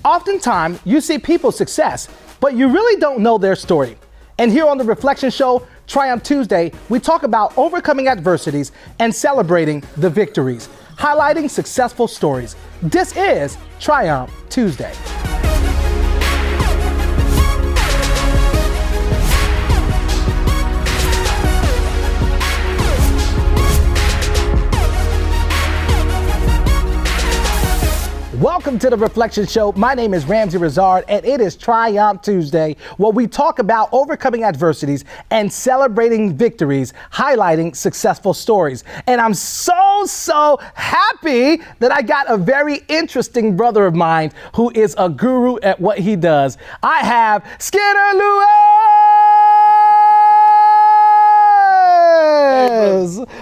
Oftentimes, you see people's success, but you really don't know their story. And here on the Reflection Show, Triumph Tuesday, we talk about overcoming adversities and celebrating the victories, highlighting successful stories. This is Triumph Tuesday. Welcome to the Reflection Show. My name is Ramsey Rizard, and it is Triumph Tuesday, where we talk about overcoming adversities and celebrating victories, highlighting successful stories. And I'm so happy that I got a very interesting brother of mine who is a guru at what he does. I have Skinner Lewis!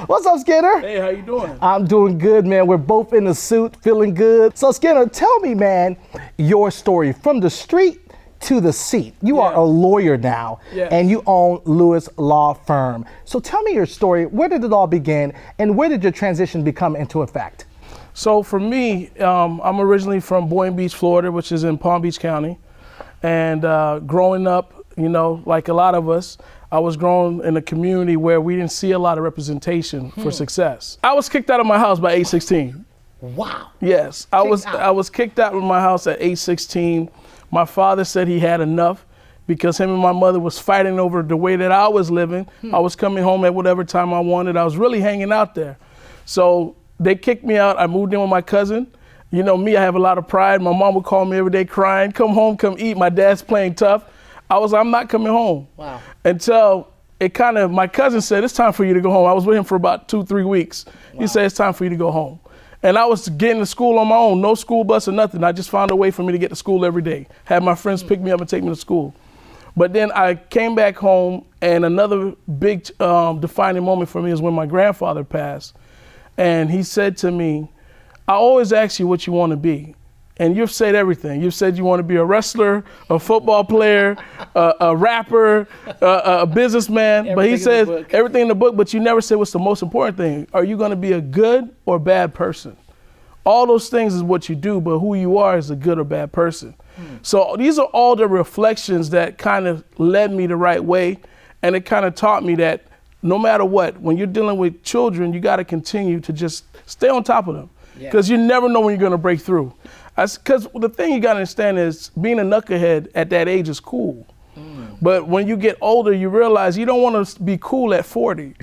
What's up, Skinner? Hey, how you doing? I'm doing good, man. We're both in the suit, feeling good. So, Skinner, tell me, man, your story from the street to the seat. You are a lawyer now, and you own Lewis Law Firm. So tell me your story. Where did it all begin, and where did your transition become into effect? So for me, I'm originally from Boynton Beach, Florida, which is in Palm Beach County. And growing up, you know, like a lot of us, I was growing in a community where we didn't see a lot of representation for success. I was kicked out of my house by age 16. Wow. Yes, I was kicked out of my house at age 16. My father said he had enough because him and my mother was fighting over the way that I was living. I was coming home at whatever time I wanted. I was really hanging out there. So they kicked me out. I moved in with my cousin. You know me, I have a lot of pride. My mom would call me every day crying, come home, come eat. My dad's playing tough. I'm not coming home. Wow. Until my cousin said, it's time for you to go home. I was with him for about 2-3 weeks. Wow. He said, it's time for you to go home. And I was getting to school on my own, no school bus or nothing. I just found a way for me to get to school every day. Had my friends pick me up and take me to school. But then I came back home, and another big defining moment for me is when my grandfather passed. And he said to me, I always ask you what you want to be. And you've said everything. You've said you want to be a wrestler, a football player, a rapper, a businessman. But he says everything in the book, but you never said what's the most important thing. Are you going to be a good or bad person? All those things is what you do, but who you are is a good or bad person. So these are all the reflections that kind of led me the right way. And it kind of taught me that no matter what, when you're dealing with children, you got to continue to just stay on top of them. Because you never know when you're going to break through. Because the thing you got to understand is being a knucklehead at that age is cool. But when you get older, you realize you don't want to be cool at 40.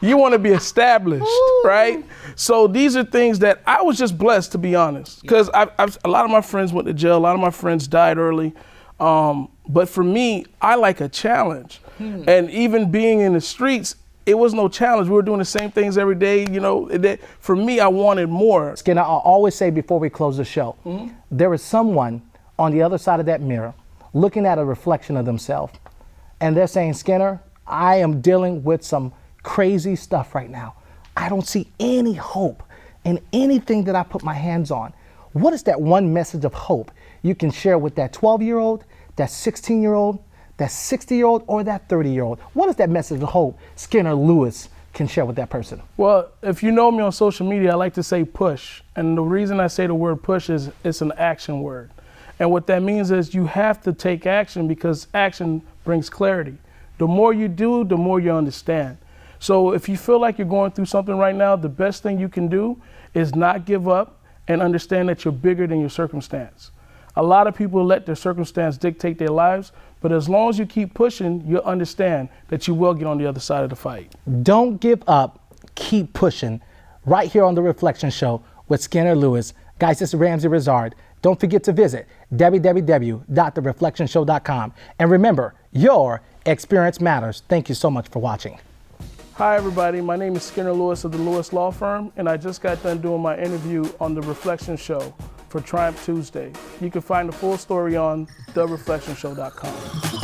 You want to be established, right? So these are things that I was just blessed, to be honest. Because a lot of my friends went to jail. A lot of my friends died early. But for me, I like a challenge. And even being in the streets, it was no challenge. We were doing the same things every day. You know, for me, I wanted more. Skinner, I'll always say before we close the show, there is someone on the other side of that mirror looking at a reflection of themselves. And they're saying, Skinner, I am dealing with some crazy stuff right now. I don't see any hope in anything that I put my hands on. What is that one message of hope you can share with that 12-year-old, that 16-year-old, that 60-year-old, or that 30-year-old? What is that message of hope Skinner Lewis can share with that person? Well, if you know me on social media, I like to say push. And the reason I say the word push is it's an action word. And what that means is you have to take action because action brings clarity. The more you do, the more you understand. So if you feel like you're going through something right now, the best thing you can do is not give up and understand that you're bigger than your circumstance. A lot of people let their circumstance dictate their lives, but as long as you keep pushing, you'll understand that you will get on the other side of the fight. Don't give up, keep pushing. Right here on The Reflection Show with Skinner Lewis. Guys, this is Ramsey Rizard. Don't forget to visit www.thereflectionshow.com. And remember, your experience matters. Thank you so much for watching. Hi, everybody. My name is Skinner Lewis of the Lewis Law Firm, and I just got done doing my interview on The Reflection Show for Triumph Tuesday. You can find the full story on thereflectionshow.com.